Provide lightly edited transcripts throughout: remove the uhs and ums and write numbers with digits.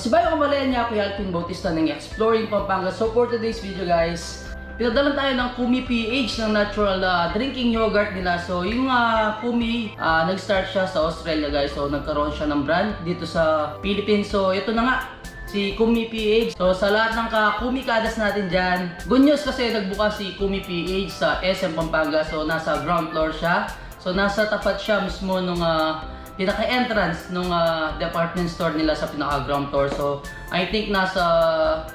Si Bayo Kamalenya, Kuya Alvin Bautista ng Exploring Pampanga. So for today's video guys, pinadalan tayo ng Kumi PH ng natural drinking yogurt nila. So yung Kumi, nag-start siya sa Australia guys. So nagkaroon siya ng brand dito sa Philippines. So ito na nga, si Kumi PH. So sa lahat ng Kumi kadas natin dyan, good news kasi nagbuka si Kumi PH sa SM Pampanga. So nasa ground floor siya. So nasa tapat siya mismo nung pinaka-entrance nung department store nila sa pinaka-ground floor. So, I think nasa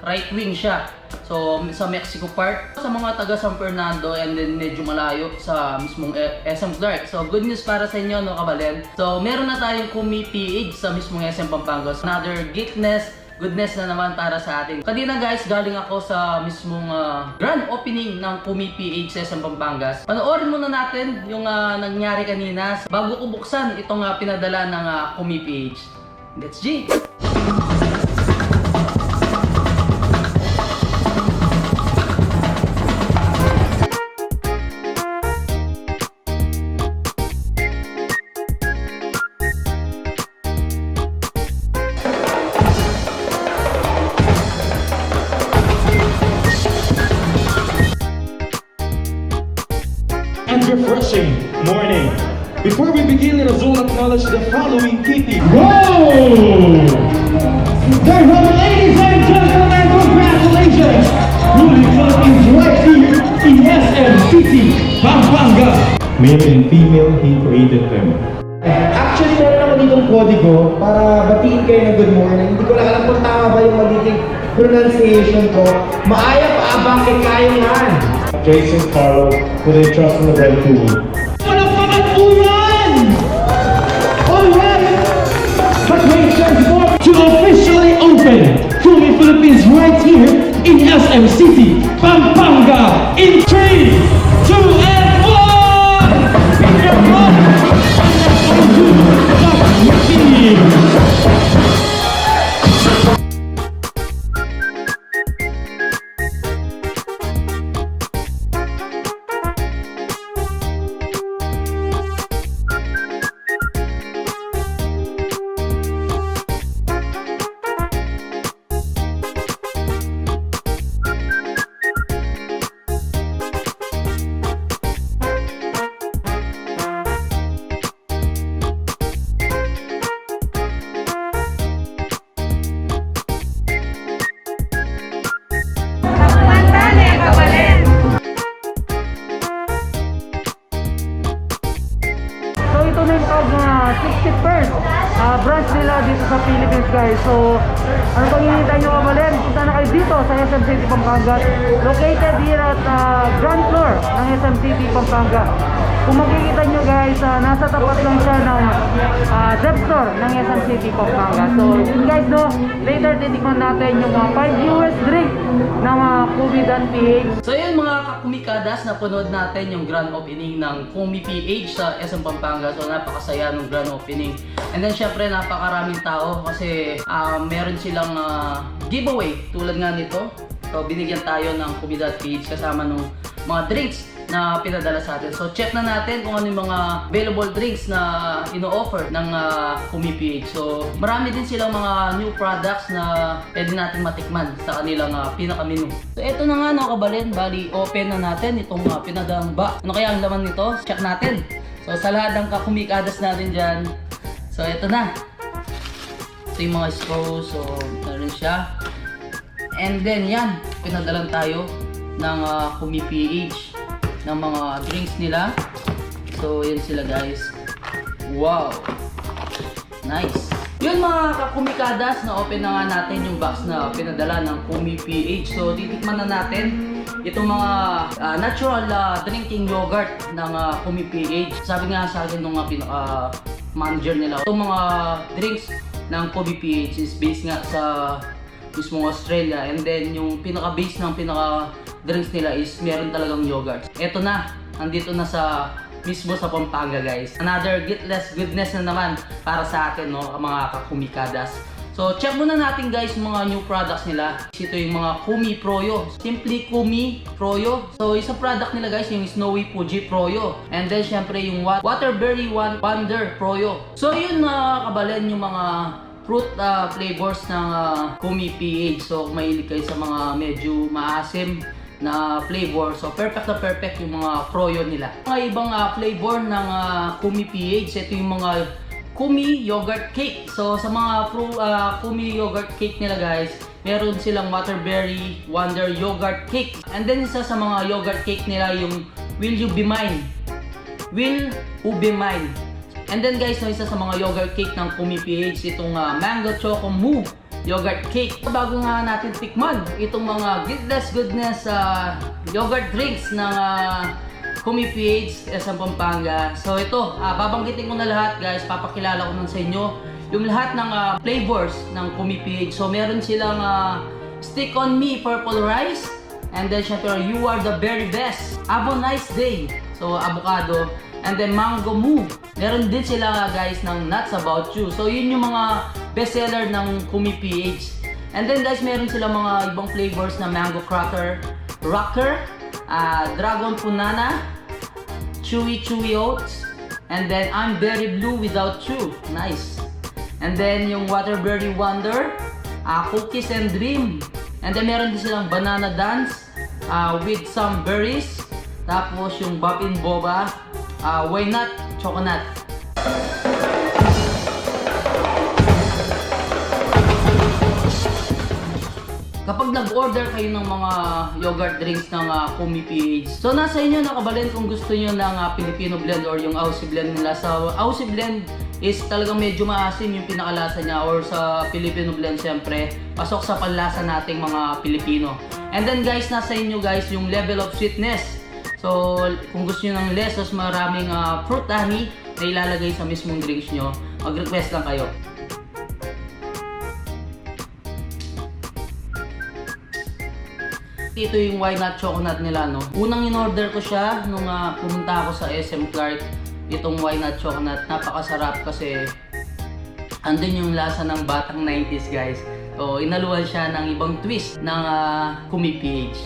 right wing siya. So, sa Mexico Park. Sa mga taga San Fernando and then medyo malayo sa mismong SM Clark. So, good news para sa inyo, no, kabalen. So, meron na tayong Kumi PH sa mismong SM Pampanga. So, another goodness na naman para sa atin. Kanina guys, galing ako sa mismong grand opening ng Kumi PH sa SM Pampanga. Panoorin muna natin yung nangyari kanina bago ko buksan itong pinadala ng Kumi PH. Let's G! And refreshing morning. Before we begin, let us all acknowledge the following kitty. Whoa! Therefore, ladies and gentlemen, congratulations! Ruling Philippines right here in SM City, Pampanga. Male and female, he created them. Actually, meron ako ditong kodigo para batiin kayo ng good morning. Hindi ko lang alam kung tama ba yung magiging pronunciation ko. Maaya pa abang kay Kayan. Jason Carlo, put a trust in the red Kumi. Palakpakan ulan! Alright! But wait, there's more to officially open Kumi Philippines right here in SM City, Pampanga, in 3, 2, and 1! Ito na yung 61st branch nila dito sa Philippines guys. So, ano pang hinihintay nyo kabalen? Punta na kayo dito sa SM City, Pampanga. Located here at ground floor ng SM City, Pampanga. Kung makikita nyo guys, nasa tapat lang siya ng dep store ng SM City, Pampanga. So, yun guys, no, later titikman natin yung 5 US drink ng Kumi.ph. So yun mga kakumikadas, napanood natin yung grand opening ng Kumi PH sa SM Pampanga. So napakasaya ng grand opening. And then syempre napakaraming tao kasi meron silang giveaway tulad nga nito. So binigyan tayo ng Kumi.ph kasama ng mga drinks na pinadala sa atin. So check na natin kung ano yung mga available drinks na ino-offer ng Kumi PH. So marami din silang mga new products na pwede natin matikman sa kanilang pinaka-menu. So eto na nga no kabalen, bali open na natin itong pinadalang box. Ano kaya ang laman nito? Check natin. So sa lahat ng kakumikadas natin dyan, so eto na. Ito yung mga straws, so meron siya. And then yan, pinadalan tayo ng Kumi PH ng mga drinks nila. So yan sila guys. Wow, nice. Yun mga kakumikadas, na open na nga natin yung box na pinadala ng Kumi PH. So titikman na natin itong mga natural drinking yogurt ng Kumi PH. Sabi nga sa akin nung pinaka manager nila, itong mga drinks ng Kumi PH is based nga sa mismong Australia, and then yung pinaka-base ng pinaka-drinks nila is meron talagang yogurt. Eto na, nandito na sa mismo sa Pampanga guys. Another goodness na naman para sa atin, no, mga kakumikadas. So check muna natin guys yung mga new products nila. Ito yung mga Kumi Proyo, Simply Kumi Proyo. So isang product nila guys yung Snowy Fuji Proyo, and then syempre yung Waterberry Wonder Proyo. So yun kabalen yung mga fruit flavors ng Kumi PH. So kung mahilig kayo sa mga medyo maasim na flavor, so perfect na perfect yung mga froyo nila. Mga ibang flavor ng Kumi PH, ito yung mga Kumi yogurt cake. So sa mga Kumi yogurt cake nila guys, meron silang Waterberry Wonder yogurt cake. And then isa sa mga yogurt cake nila yung Will You Be Mine? Will You Be Mine? And then guys, no, isa sa mga yogurt cake ng Kumi PH, itong Mango Choco Moo yogurt cake. Bago nga natin tikman itong mga goodness yogurt drinks ng Kumi PH SM Pampanga. So ito, babanggitin ko na lahat guys, papakilala ko nun sa inyo yung lahat ng flavors ng Kumi PH. So meron silang Stick on Me Purple Rice, and then syempre You Are the Very Best, Have a Nice Day, so avocado, and then Mango Moo. Meron din sila guys ng Nuts About You. So yun yung mga bestseller ng Kumi PH. And then guys, meron sila mga ibang flavors na Mango Cracker, Rocker, Dragon Punana, Chewy Oats, and then I'm Very Blue Without You. Nice. And then yung Waterberry Wonder, Cookies and Dream. And then meron din silang Banana Dance with some berries. Tapos yung Bopin Boba, Why Not Choconut. Kapag nag-order kayo ng mga yogurt drinks ng Kumi PH, so nasa inyo nakabalin kung gusto nyo ng Filipino blend or yung Aussie blend nila. Sa Aussie blend is talagang medyo maasim yung pinakalasa niya, or sa Filipino blend syempre pasok sa panlasa nating mga Pilipino. And then guys, nasa inyo guys yung level of sweetness. So kung gusto nyo ng less, maraming fruit honey na ilalagay sa mismong drinks nyo, mag-request lang kayo. Ito yung Why Not Choconut nila, no? Unang in-order ko siya nung pumunta ako sa SM Clark. Itong Why Not Choconut, napakasarap kasi andun yung lasa ng batang 90s guys. So inaluhan siya ng ibang twist ng Kumi PH.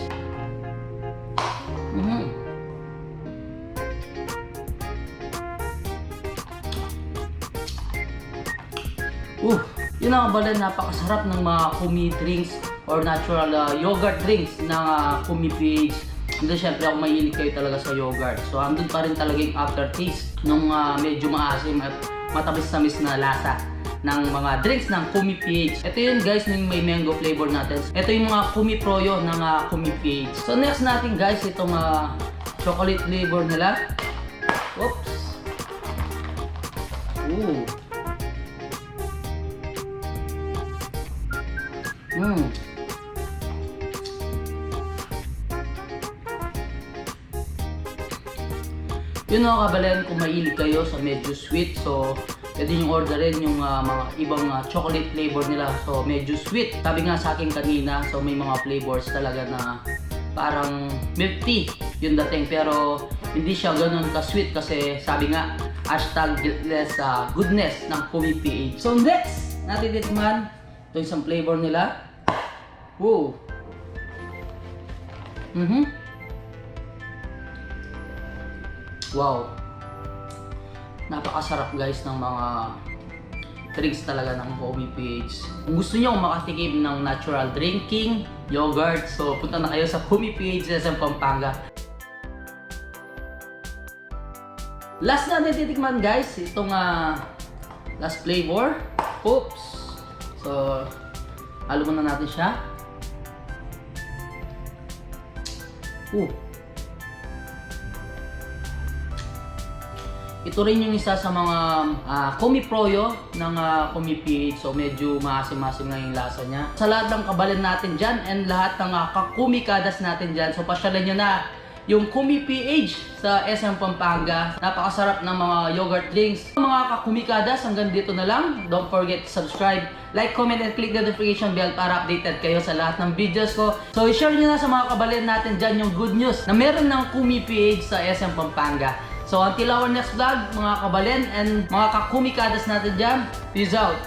Yun ang kabalan, napakasarap ng mga Kumi drinks or natural yogurt drinks ng Kumi PH. And then syempre ako mahilig kayo talaga sa yogurt. So andun pa rin talaga yung aftertaste ng medyo maasim at matamis-tamis na lasa ng mga drinks ng Kumi PH. Ito yun guys, yung may mango flavor natin. Ito yung mga Kumi Proyo ng Kumi PH. So next natin guys, itong chocolate flavor nila. Oops! Ooh! Yun o kabalen, kung mahilig kayo sa medyo sweet, so pwede nyo orderin yung mga ibang chocolate flavor nila, so medyo sweet. Sabi nga sa akin kanina, so may mga flavors talaga na parang milk tea yung dating, pero hindi siya ganun ka-sweet kasi sabi nga hashtag guiltless goodness ng Kumi PH. So next natin titikman ito isang flavor nila. Wow! Wow! Napakasarap guys ng mga drinks talaga ng Kumi PH. Kung gusto nyo makatikim ng natural drinking, yogurt, so punta na kayo sa Kumi PH sa Pampanga. Last na titikman guys, itong last flavor. Oops! So, halo muna natin siya. Ito rin yung isa sa mga Kumi Proyo ng Kumi PH. So medyo maasim-maasim na yung lasa niya. Sa lahat ng kabalan natin dyan and lahat ng kakumikadas natin dyan, so pasyalan nyo na yung Kumi PH sa SM Pampanga. Napakasarap ng mga yogurt drinks. Mga kakumikadas, hanggang dito na lang. Don't forget to subscribe, like, comment, and click the notification bell para updated kayo sa lahat ng videos ko. So i-share nyo na sa mga kabalan natin dyan yung good news na meron ng Kumi PH sa SM Pampanga. So until our next vlog, mga kabalen and mga kakumikadas natin dyan, peace out!